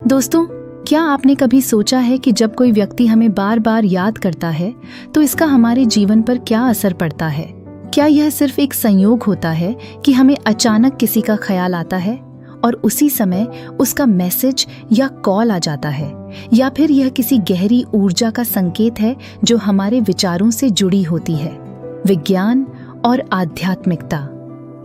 दोस्तों, क्या आपने कभी सोचा है कि जब कोई व्यक्ति हमें बार बार याद करता है तो इसका हमारे जीवन पर क्या असर पड़ता है? क्या यह सिर्फ एक संयोग होता है कि हमें अचानक किसी का ख्याल आता है और उसी समय उसका मैसेज या कॉल आ जाता है, या फिर यह किसी गहरी ऊर्जा का संकेत है जो हमारे विचारों से जुड़ी होती है? विज्ञान और आध्यात्मिकता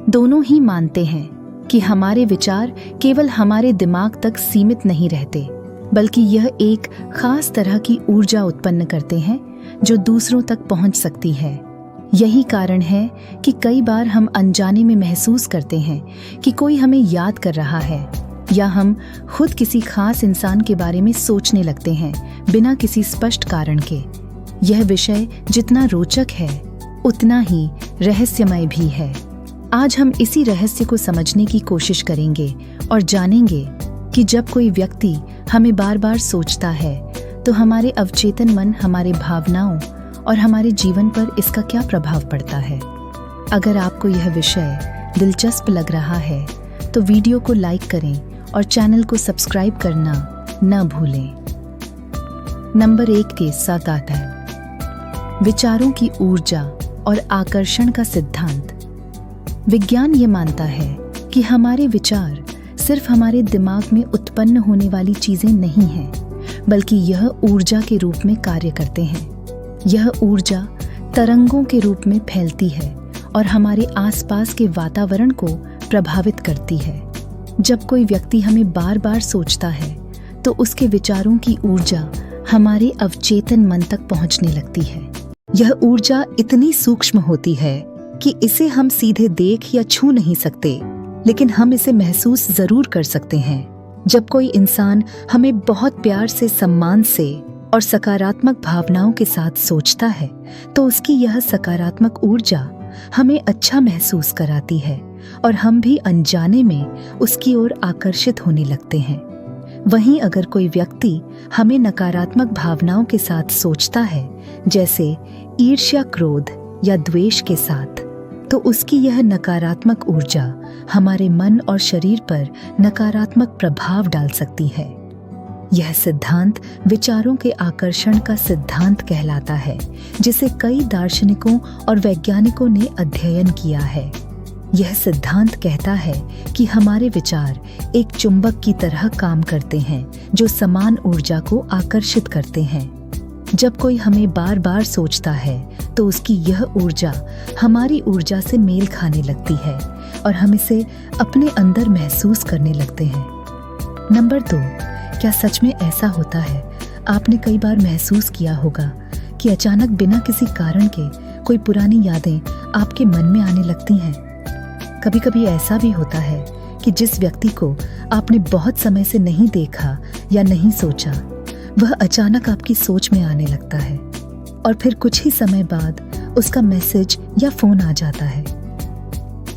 दोनों ही मानते हैं कि हमारे विचार केवल हमारे दिमाग तक सीमित नहीं रहते, बल्कि यह एक खास तरह की ऊर्जा उत्पन्न करते हैं जो दूसरों तक पहुंच सकती है। यही कारण है कि कई बार हम अनजाने में महसूस करते हैं कि कोई हमें याद कर रहा है, या हम खुद किसी खास इंसान के बारे में सोचने लगते हैं बिना किसी स्पष्ट कारण के। यह विषय जितना रोचक है उतना ही रहस्यमय भी है। आज हम इसी रहस्य को समझने की कोशिश करेंगे और जानेंगे कि जब कोई व्यक्ति हमें बार बार सोचता है तो हमारे अवचेतन मन, हमारे भावनाओं और हमारे जीवन पर इसका क्या प्रभाव पड़ता है। अगर आपको यह विषय दिलचस्प लग रहा है तो वीडियो को लाइक करें और चैनल को सब्सक्राइब करना न भूलें। नंबर 1 के साथ आता है विचारों की ऊर्जा और आकर्षण का सिद्धांत। विज्ञान ये मानता है कि हमारे विचार सिर्फ हमारे दिमाग में उत्पन्न होने वाली चीजें नहीं हैं, बल्कि यह ऊर्जा के रूप में कार्य करते हैं। यह ऊर्जा तरंगों के रूप में फैलती है और हमारे आसपास के वातावरण को प्रभावित करती है। जब कोई व्यक्ति हमें बार बार सोचता है तो उसके विचारों की ऊर्जा हमारे अवचेतन मन तक पहुंचने लगती है। यह ऊर्जा इतनी सूक्ष्म होती है कि इसे हम सीधे देख या छू नहीं सकते, लेकिन हम इसे महसूस जरूर कर सकते हैं। जब कोई इंसान हमें बहुत प्यार से, सम्मान से और सकारात्मक भावनाओं के साथ सोचता है तो उसकी यह सकारात्मक ऊर्जा हमें अच्छा महसूस कराती है और हम भी अनजाने में उसकी ओर आकर्षित होने लगते हैं। वहीं अगर कोई व्यक्ति हमें नकारात्मक भावनाओं के साथ सोचता है, जैसे ईर्ष्या, क्रोध या द्वेष के साथ, तो उसकी यह नकारात्मक ऊर्जा हमारे मन और शरीर पर नकारात्मक प्रभाव डाल सकती है। यह सिद्धांत विचारों के आकर्षण का सिद्धांत कहलाता है, जिसे कई दार्शनिकों और वैज्ञानिकों ने अध्ययन किया है। यह सिद्धांत कहता है कि हमारे विचार एक चुंबक की तरह काम करते हैं जो समान ऊर्जा को आकर्षित करते हैं। जब कोई हमें बार बार सोचता है तो उसकी यह ऊर्जा हमारी ऊर्जा से मेल खाने लगती है और हम इसे अपने अंदर महसूस करने लगते हैं। नंबर 2, क्या सच में ऐसा होता है? आपने कई बार महसूस किया होगा कि अचानक बिना किसी कारण के कोई पुरानी यादें आपके मन में आने लगती हैं। कभी कभी ऐसा भी होता है कि जिस व्यक्ति को आपने बहुत समय से नहीं देखा या नहीं सोचा, वह अचानक आपकी सोच में आने लगता है और फिर कुछ ही समय बाद उसका मैसेज या फोन आ जाता है।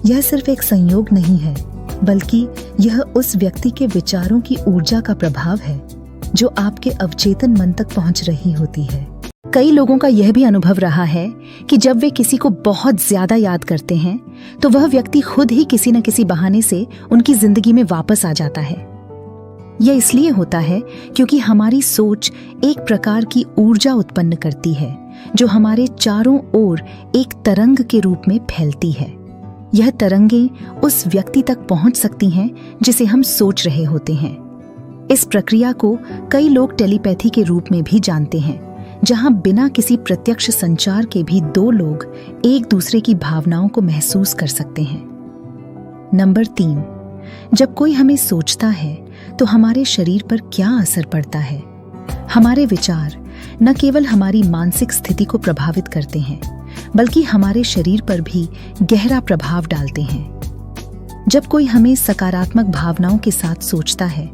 यह सिर्फ एक संयोग नहीं है, बल्कि यह उस व्यक्ति के विचारों की ऊर्जा का प्रभाव है जो आपके अवचेतन मन तक पहुंच रही होती है। कई लोगों का यह भी अनुभव रहा है कि जब वे किसी को बहुत ज्यादा याद करते हैं तो वह व्यक्ति खुद ही किसी न किसी बहाने से उनकी जिंदगी में वापस आ जाता है। यह इसलिए होता है क्योंकि हमारी सोच एक प्रकार की ऊर्जा उत्पन्न करती है जो हमारे चारों ओर एक तरंग के रूप में फैलती है। यह तरंगें उस व्यक्ति तक पहुंच सकती हैं जिसे हम सोच रहे होते हैं। इस प्रक्रिया को कई लोग टेलीपैथी के रूप में भी जानते हैं, जहां बिना किसी प्रत्यक्ष संचार के भी 2 लोग एक दूसरे की भावनाओं को महसूस कर सकते हैं। नंबर 3, जब कोई हमें सोचता है तो हमारे शरीर पर क्या असर पड़ता है? हमारे विचार न केवल हमारी मानसिक स्थिति को प्रभावित करते हैं, बल्कि हमारे शरीर पर भी गहरा प्रभाव डालते हैं। जब कोई हमें सकारात्मक भावनाओं के साथ सोचता है,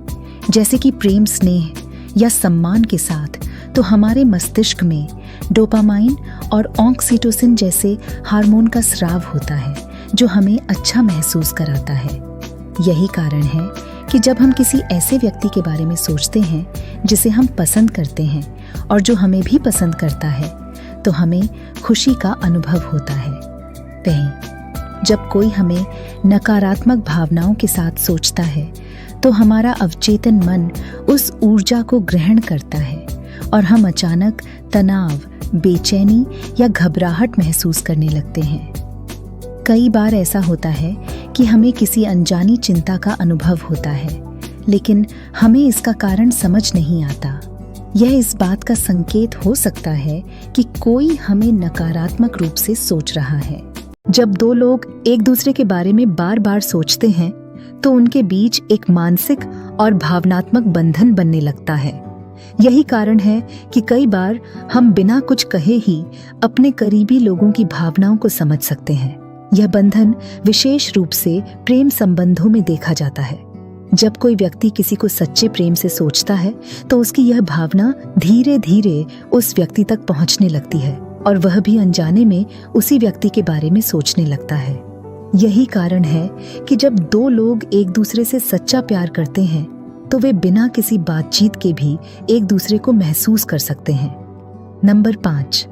जैसे कि प्रेम, स्नेह या सम्मान के साथ, तो हमारे मस्तिष्क में डोपामाइन और ऑक्सीटोसिन जैसे हार्मोन का स्राव होता है जो हमें अच्छा महसूस कराता है। यही कारण है कि जब हम किसी ऐसे व्यक्ति के बारे में सोचते हैं जिसे हम पसंद करते हैं और जो हमें भी पसंद करता है, तो हमें खुशी का अनुभव होता है। वहीं जब कोई हमें नकारात्मक भावनाओं के साथ सोचता है तो हमारा अवचेतन मन उस ऊर्जा को ग्रहण करता है और हम अचानक तनाव, बेचैनी या घबराहट महसूस करने लगते हैं। कई बार ऐसा होता है कि हमें किसी अनजानी चिंता का अनुभव होता है, लेकिन हमें इसका कारण समझ नहीं आता। यह इस बात का संकेत हो सकता है कि कोई हमें नकारात्मक रूप से सोच रहा है। जब दो लोग एक दूसरे के बारे में बार बार सोचते हैं तो उनके बीच एक मानसिक और भावनात्मक बंधन बनने लगता है। यही कारण है कि कई बार हम बिना कुछ कहे ही अपने करीबी लोगों की भावनाओं को समझ सकते हैं। यह बंधन विशेष रूप से प्रेम संबंधों में देखा जाता है। जब कोई व्यक्ति किसी को सच्चे प्रेम से सोचता है तो उसकी यह भावना धीरे धीरे उस व्यक्ति तक पहुंचने लगती है और वह भी अनजाने में उसी व्यक्ति के बारे में सोचने लगता है। यही कारण है कि जब दो लोग एक दूसरे से सच्चा प्यार करते हैं तो वे बिना किसी बातचीत के भी एक दूसरे को महसूस कर सकते हैं। नंबर 5,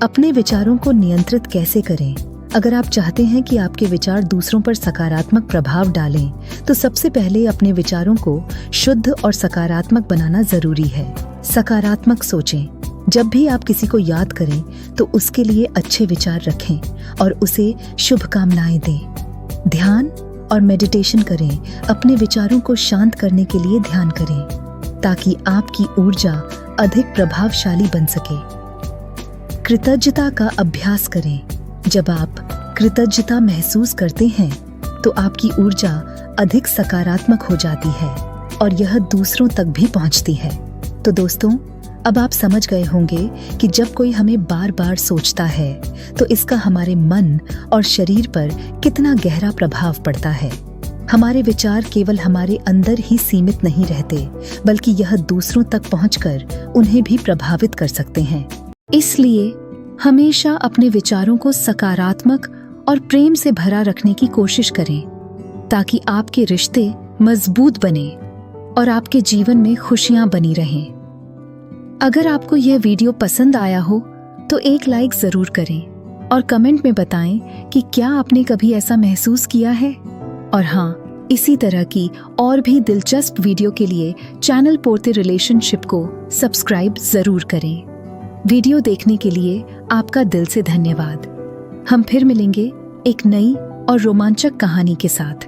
अपने विचारों को नियंत्रित कैसे करें। अगर आप चाहते हैं कि आपके विचार दूसरों पर सकारात्मक प्रभाव डालें, तो सबसे पहले अपने विचारों को शुद्ध और सकारात्मक बनाना जरूरी है। सकारात्मक सोचें। जब भी आप किसी को याद करें तो उसके लिए अच्छे विचार रखें और उसे शुभकामनाएं दें। ध्यान और मेडिटेशन करें। अपने विचारों को शांत करने के लिए ध्यान करें ताकि आपकी ऊर्जा अधिक प्रभावशाली बन सके। कृतज्ञता का अभ्यास करें। जब आप कृतज्ञता महसूस करते हैं तो आपकी ऊर्जा अधिक सकारात्मक हो जाती है और यह दूसरों तक भी पहुंचती है। तो दोस्तों, अब आप समझ गए होंगे कि जब कोई हमें बार बार सोचता है तो इसका हमारे मन और शरीर पर कितना गहरा प्रभाव पड़ता है। हमारे विचार केवल हमारे अंदर ही सीमित नहीं रहते, बल्कि यह दूसरों तक पहुंचकर उन्हें भी प्रभावित कर सकते हैं। इसलिए हमेशा अपने विचारों को सकारात्मक और प्रेम से भरा रखने की कोशिश करें ताकि आपके रिश्ते मजबूत बने और आपके जीवन में खुशियां बनी रहें। अगर आपको यह वीडियो पसंद आया हो तो एक लाइक जरूर करें और कमेंट में बताएं कि क्या आपने कभी ऐसा महसूस किया है। और हाँ, इसी तरह की और भी दिलचस्प वीडियो के लिए चैनल पोरते रिलेशनशिप को सब्सक्राइब जरूर करें। वीडियो देखने के लिए आपका दिल से धन्यवाद। हम फिर मिलेंगे एक नई और रोमांचक कहानी के साथ।